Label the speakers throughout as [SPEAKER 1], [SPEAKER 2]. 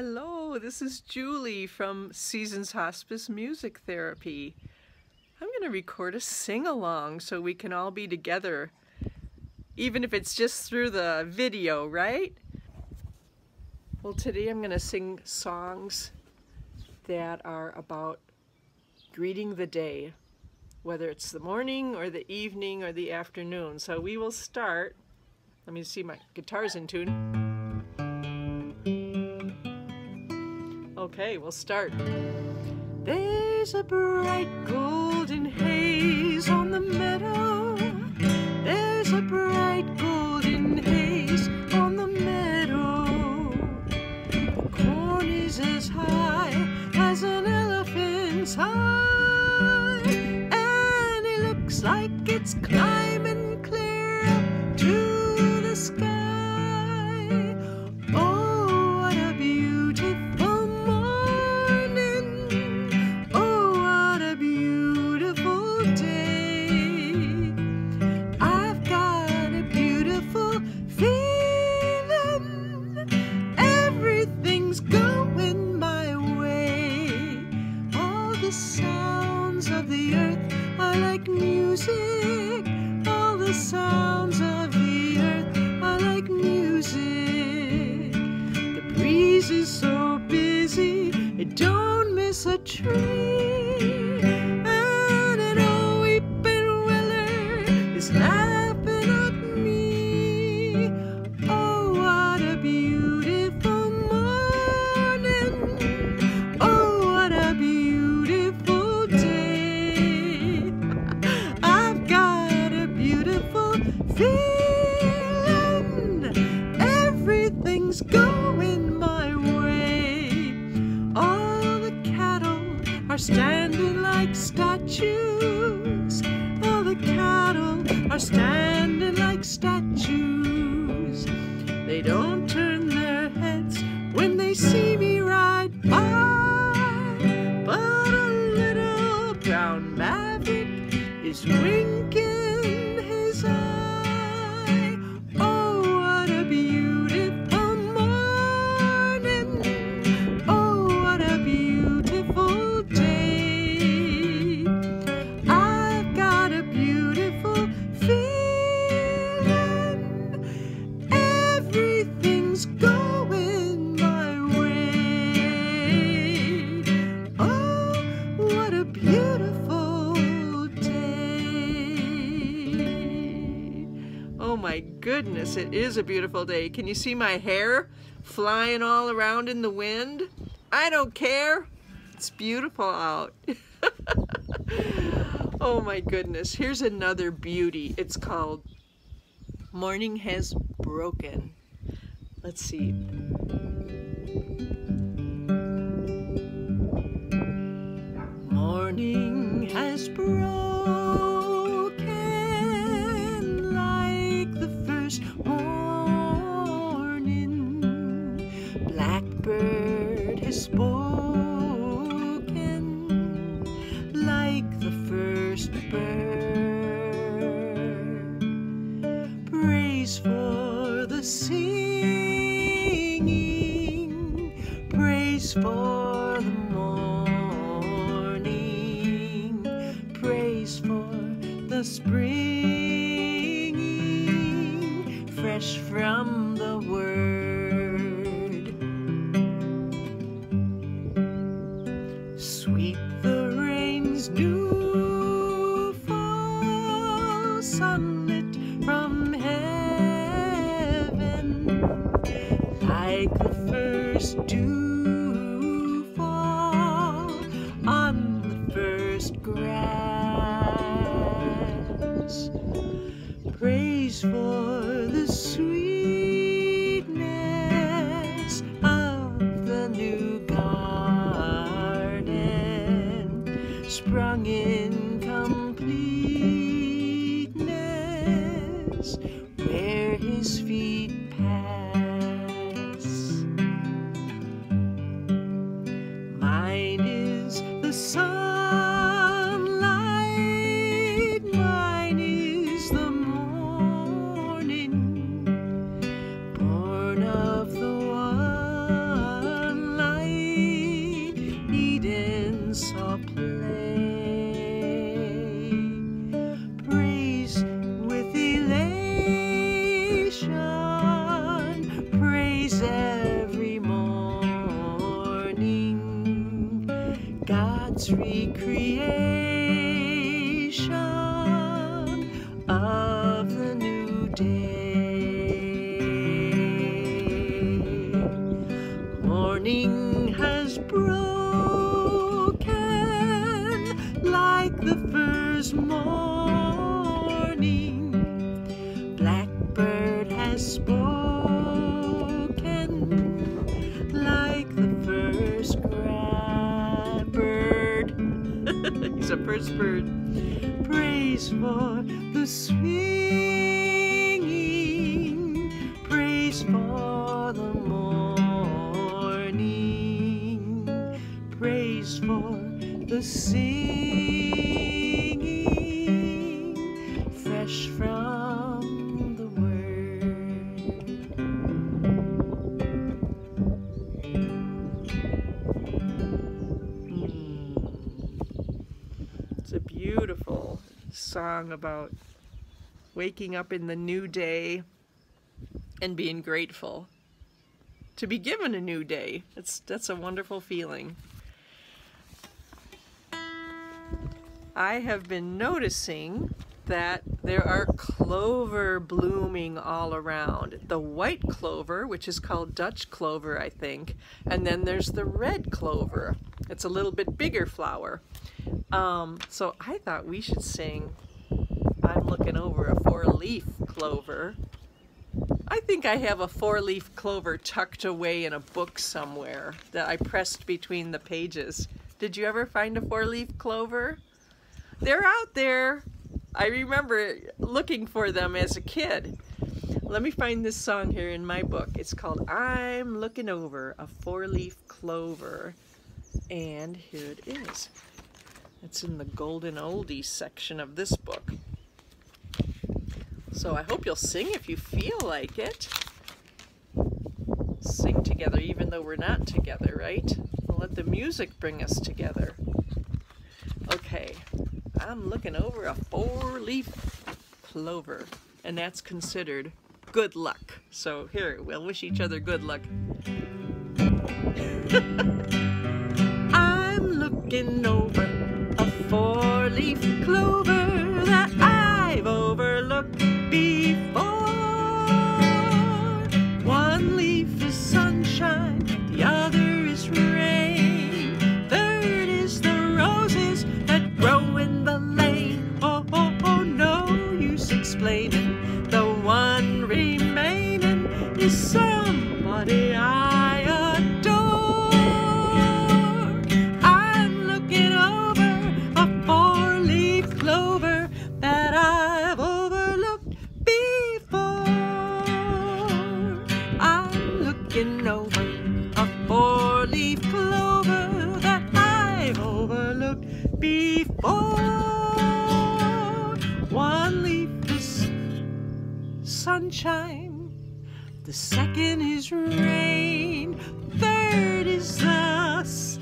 [SPEAKER 1] Hello, this is Julie from Seasons Hospice Music Therapy. I'm going to record a sing-along so we can all be together, even if it's just through the video, right? Well, today I'm going to sing songs that are about greeting the day, whether it's the morning or the evening or the afternoon. So we will start. Let me see, my guitar's in tune. Okay, we'll start. There's a bright golden haze on the meadow. There's a bright golden haze on the meadow. The corn is as high as an elephant's eye, and it looks like it's climbing clear up to the sky. Oh, what a beautiful sounds of the earth are like music. All the sounds of the earth are like music. The breeze is so busy, it don't miss a tree. And an old weeping willow is laughing at me. Oh, what a beautiful morning. Oh, what a beautiful day. I've got a beautiful feeling. Everything's going my way. All the cattle are standing like statues. All the cattle are standing like statues. They don't turn their heads when they see me ride by, but a little brown maverick is winking his eye. Oh, what a beautiful morning. Oh, what a beautiful day. I've got a beautiful feeling. Everything's going my way. Oh, what a beautiful day. Oh my goodness, it is a beautiful day. Can you see my hair flying all around in the wind? I don't care. It's beautiful out. Oh my goodness. Here's another beauty. It's called Morning Has Broken. Let's see. Morning has broken like the first morning. Blackbird has spoken like the first bird. Praise for the singing, praise for the morning, praise for the springing, fresh from the word. Sweet the rain's new fall, sunlit from heaven, like the first dew fall on the first grass. Praise for the sweetness of the new garden, sprung in completeness where his feet pass. Mine is the sunlight, mine is the morning, born of the one creation of the new day. Morning has broken like the first morning. Blackbird has spoken like the first bird. He's a first bird. Praise for the swinging, praise for the morning, praise for the singing, fresh from the word. It's a beautiful song about waking up in the new day and being grateful to be given a new day. That's a wonderful feeling. I have been noticing that there are clover blooming all around. The white clover, which is called Dutch clover, I think, and then there's the red clover. It's a little bit bigger flower. So I thought we should sing I'm Looking Over a Four-Leaf Clover. I think I have a four-leaf clover tucked away in a book somewhere that I pressed between the pages. Did you ever find a four-leaf clover? They're out there. I remember looking for them as a kid. Let me find this song here in my book. It's called I'm Looking Over a Four-Leaf Clover. And here it is. It's in the Golden Oldies section of this book. So I hope you'll sing if you feel like it. Sing together even though we're not together, right? We'll let the music bring us together. Okay, I'm looking over a four-leaf clover, and that's considered good luck. So here, we'll wish each other good luck. I'm looking over a four-leaf clover that I've overlooked before. One leaf is sunshine, the other is rain. Third is the roses that grow in the lane. Oh, oh, oh, no use explaining. The one remaining is somebody I adore. I'm looking over a four-leaf clover that I've overlooked before. I'm looking over a four-leaf clover that I've overlooked before. One leaf is sunshine, the second is rain, third is us,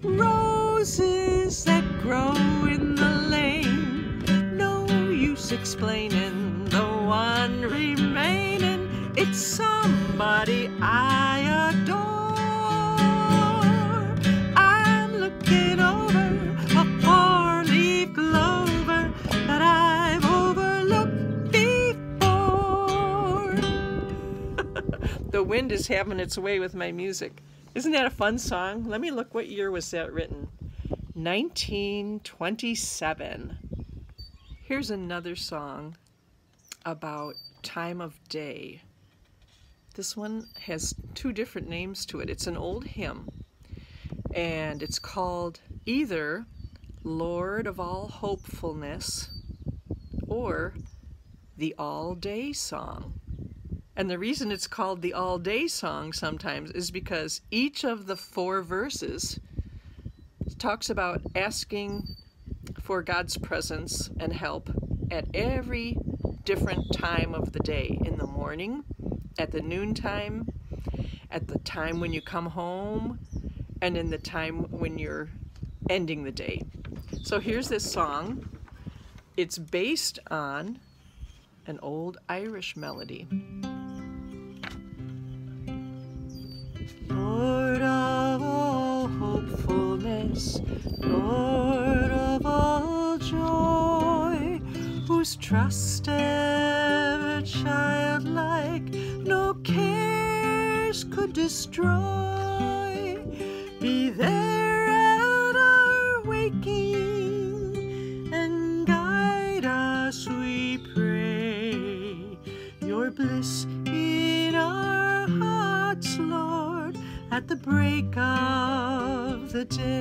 [SPEAKER 1] roses that grow in the lane. No use explaining, the one remaining, it's somebody I adore. I'm looking over a four-leaf clover that I've overlooked before. The wind is having its way with my music. Isn't that a fun song? Let me look, what year was that written? 1927. Here's another song about time of day. This one has two different names to it. It's an old hymn, and it's called either Lord of All Hopefulness or the All Day Song. And the reason it's called the All Day Song sometimes is because each of the four verses talks about asking for God's presence and help at every different time of the day. In the morning, at the noontime, at the time when you come home, and in the time when you're ending the day. So here's this song. It's based on an old Irish melody. Lord of all hopefulness, eagerness, Lord of all joy, whose trust ever childlike no cares could destroy, be there at our waking and guide us, we pray. Your bliss in our hearts, Lord, at the break of the day.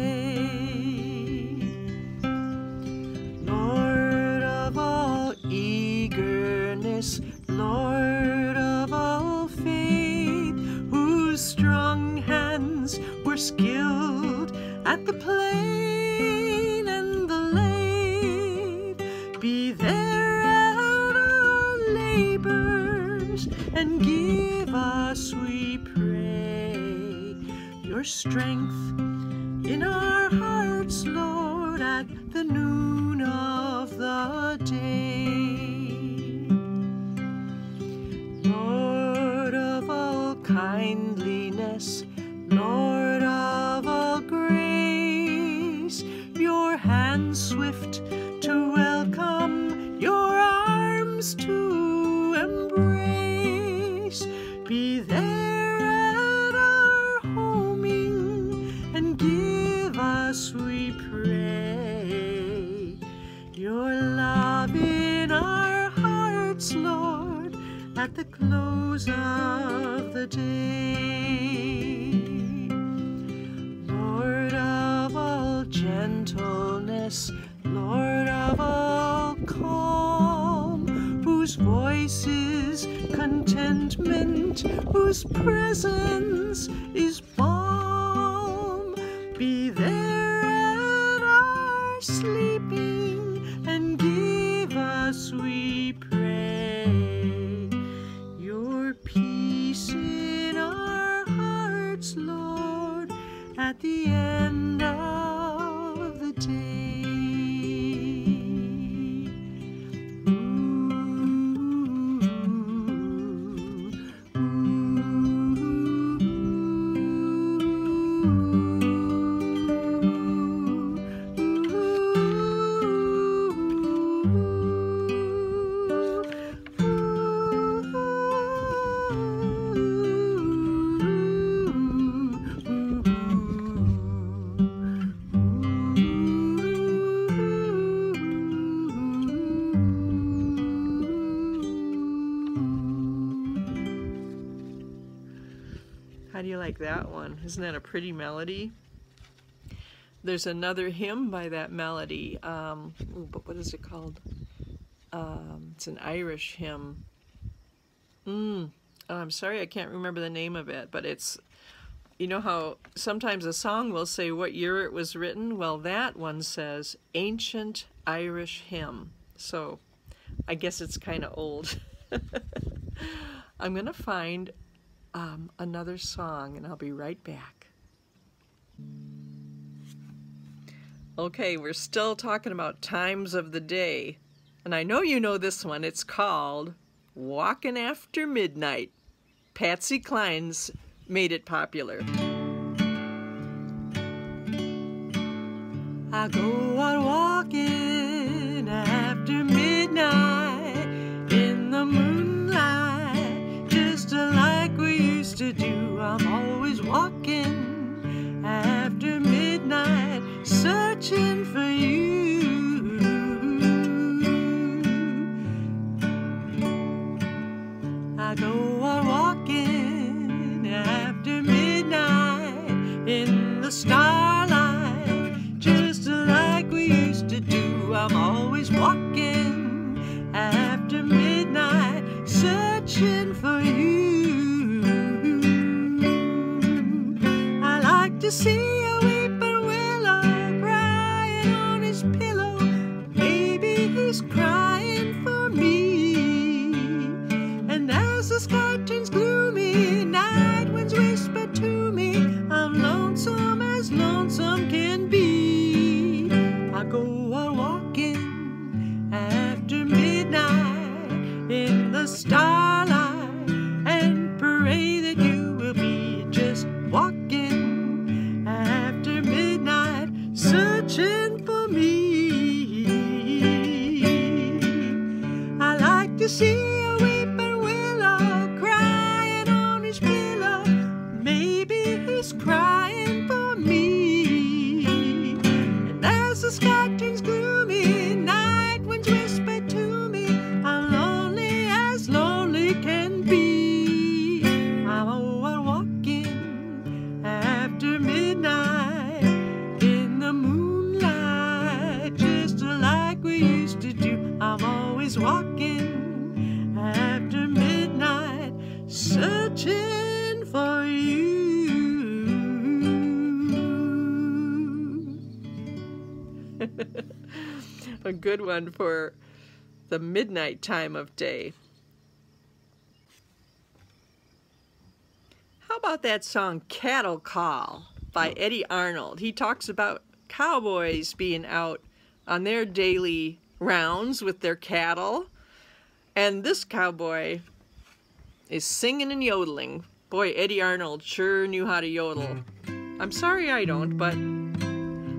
[SPEAKER 1] Lord of all eagerness, Lord of all faith, whose strong hands were skilled at the plane and the lathe, be there at our labors and give us, we pray, your strength in our hearts, Lord, at the noon of the day. Lord of all kindliness, Lord of all grace, your hands swift to welcome, your arms to embrace, be there at our homing and give us, we pray, your love in our hearts, Lord, at the close of the day. Lord of all gentleness, Lord of all calm, whose voice is contentment, whose presence is balm, be there at our sleeping and give us, we pray, your peace in our hearts, Lord, at the end of the day. How do you like that one? Isn't that a pretty melody? There's another hymn by that melody. But what is it called? It's an Irish hymn. I'm sorry, I can't remember the name of it, but it's, you know how sometimes a song will say what year it was written? Well, that one says Ancient Irish Hymn. So I guess it's kind of old. I'm going to find another song and I'll be right back. Okay, we're still talking about times of the day. And I know you know this one. It's called Walkin' After Midnight. Patsy Cline's made it popular. I go out walking after midnight in the moonlight, just like we used to do. I'm always walking after midnight, searching for you. I go out walking after midnight in the starlight, just like we used to do. I'm always walking after midnight, searching for you. I like to see a weeping willow crying on his pillow. Maybe he's crying for me. And as the sky turns gloomy, night winds whisper to me, I'm lonesome as lonesome can be. I go out walking after midnight in the starlight and pray that you will be just walking after midnight, dark turns gloomy, night winds whisper to me, I'm lonely as lonely can be. I'm out walking after midnight in the moonlight, just like we used to do. I'm always walking after midnight, searching for you. A good one for the midnight time of day. How about that song Cattle Call by Eddie Arnold? He talks about cowboys being out on their daily rounds with their cattle, and this cowboy is singing and yodeling. Boy, Eddie Arnold sure knew how to yodel. I'm sorry I don't, but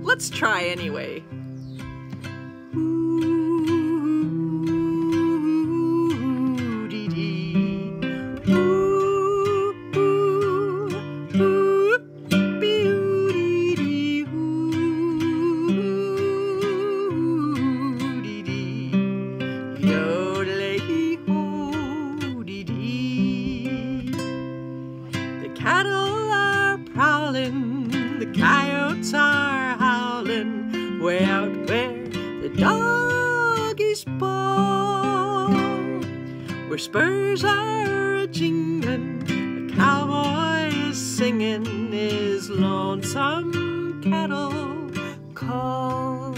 [SPEAKER 1] let's try anyway. Cattle are prowling, the coyotes are howling, way out where the doggies bawl, where spurs are a-jingling, the cowboy is singing his lonesome cattle call.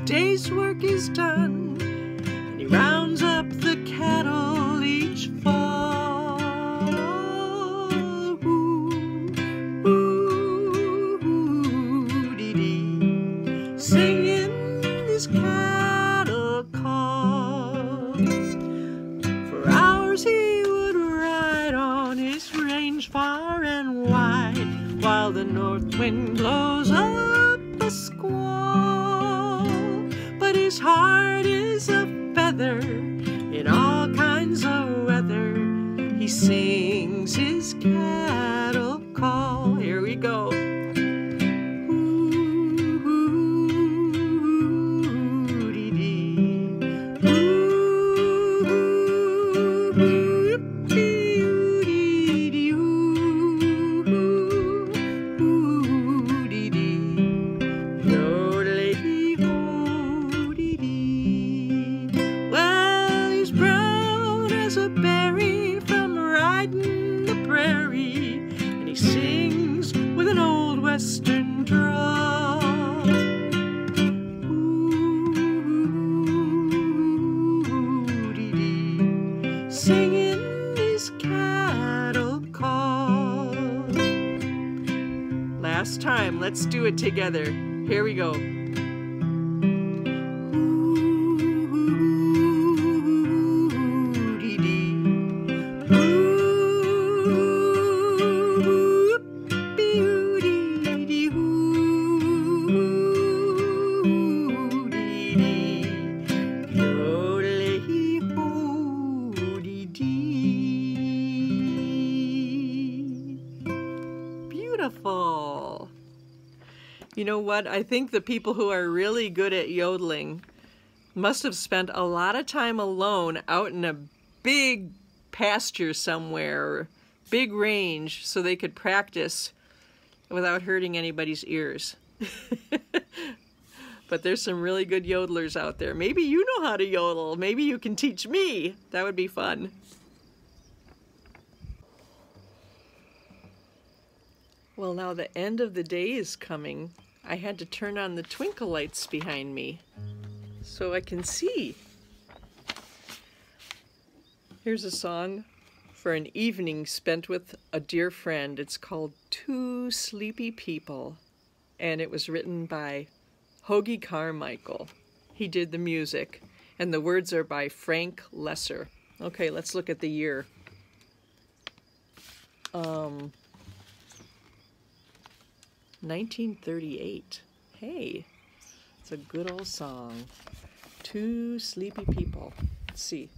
[SPEAKER 1] Day's work is done, and he rounds up the cattle each fall. Ooh-dee-dee, singing his cattle call. For hours he would ride on his range far and wide, while the north wind blows up a squall. But his heart is a feather in all kinds of weather. He sings his cattle call. Here we go. Western drawl. Ooh-dee-dee, singing his cattle call. Last time, let's do it together. Here we go. Beautiful. You know what? I think the people who are really good at yodeling must have spent a lot of time alone out in a big pasture somewhere, big range, so they could practice without hurting anybody's ears. But there's some really good yodelers out there. Maybe you know how to yodel. Maybe you can teach me. That would be fun. Well, now the end of the day is coming. I had to turn on the twinkle lights behind me so I can see. Here's a song for an evening spent with a dear friend. It's called Two Sleepy People, and it was written by Hoagy Carmichael. He did the music, And the words are by Frank Lesser. Okay, let's look at the year. 1938. Hey, it's a good old song. Two Sleepy People. Let's see.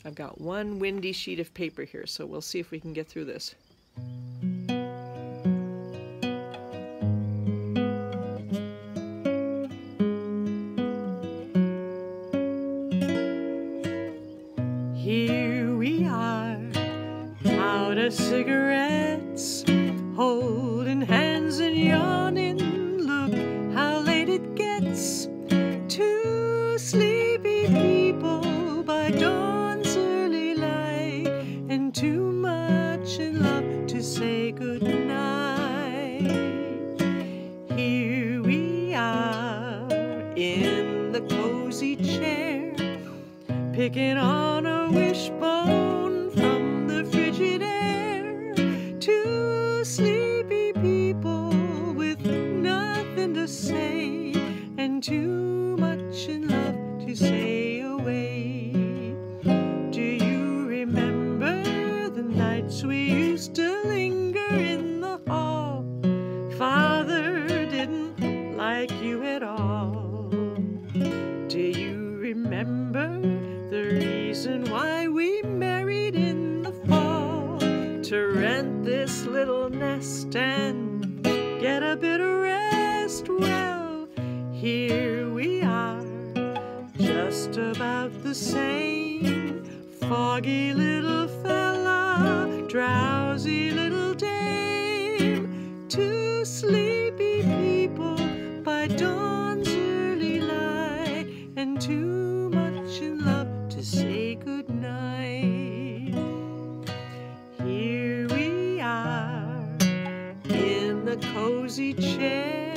[SPEAKER 1] I've got one windy sheet of paper here, so we'll see if we can get through this. Here we are, out of cigarettes, holding hands and yawning. Look how late it gets. Two sleepy people by dawn's early light, and too much in love to say goodnight. Here we are in the cozy chair, picking on a wishbone from the frigid air. Two sleepy people with nothing to say, and too much in love to say away. Do you remember the nights we used to linger in the hall? Father didn't like you at all. Do you remember the reason why we married in the fall? To rent this little nest and get a bit of rest. Well, here we are, just about the same. Foggy little fella, drowsy little dame. Two sleepy people by dawn's early light, and too much in love to say goodnight. Here we are in the cozy chair,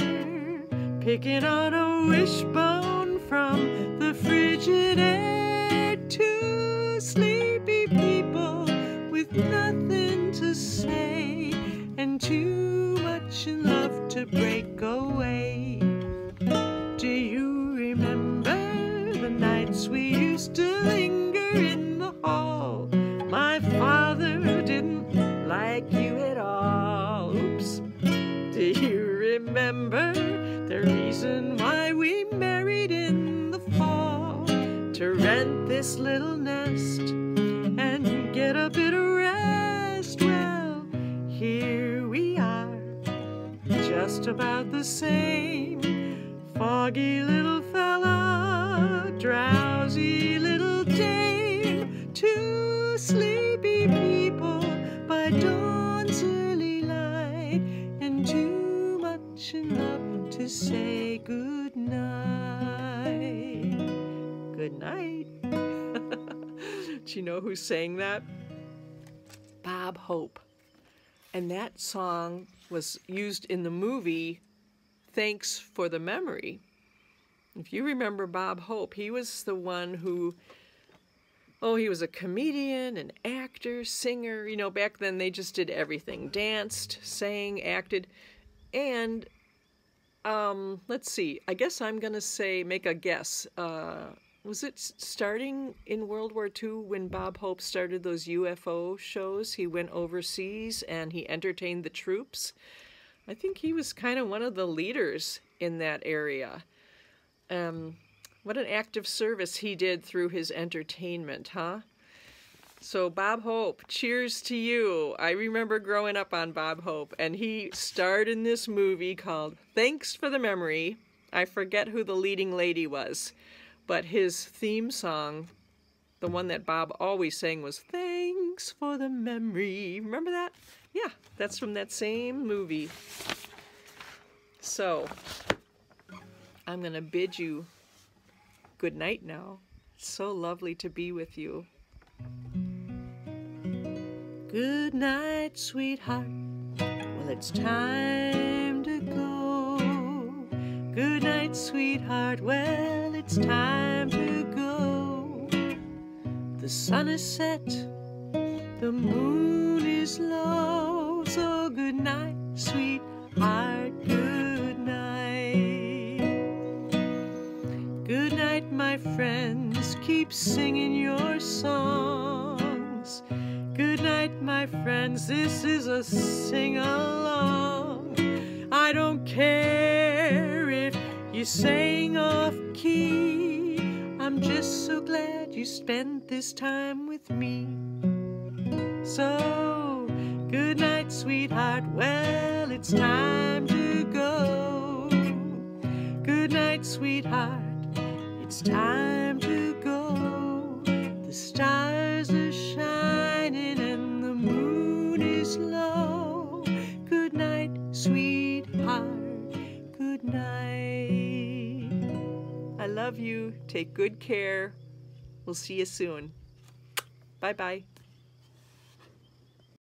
[SPEAKER 1] picking on a wishbone from the frigid air. Two sleepy people with nothing to say, and too much in love to break away. Do you remember the nights we used to linger in the hall? My father didn't like you at all. Oops. Do you remember the reason why we married in the fall? To rent this little nest and get a bit of rest. Well, here we are, just about the same. Foggy little fella, drowsy little dame. Two sleepy people by dawn's early light, and too much in love to say good night. Good night. Do you know who sang that? Bob Hope. And that song was used in the movie Thanks for the Memory. If you remember Bob Hope, he was the one who, he was a comedian, an actor, singer. You know, back then they just did everything. Danced, sang, acted. And, let's see, I guess I'm going to say, make a guess. Was it starting in World War II when Bob Hope started those UFO shows? He went overseas and he entertained the troops. I think he was kind of one of the leaders in that area. What an active service he did through his entertainment, huh? So Bob Hope, cheers to you. I remember growing up on Bob Hope, and he starred in this movie called Thanks for the Memory. I forget who the leading lady was, but his theme song, the one that Bob always sang, was Thanks for the Memory. Remember that? Yeah, that's from that same movie. So, I'm going to bid you good night now. It's so lovely to be with you. Good night, sweetheart. Well, it's time to go. Good night, sweetheart. Well, it's time to go. The sun is set, the moon is low. So good night, sweetheart. Good night. Good night. my friends, keep singing your songs. Good night, my friends, this is a sing-along. I don't care if you sang off key, I'm just so glad you spent this time with me. So, good night, sweetheart, well, it's time to go. Good night, sweetheart, it's time to go. The stars are shining and the moon is low. Good night, sweetheart, good night. I love you. Take good care. We'll see you soon. Bye-bye.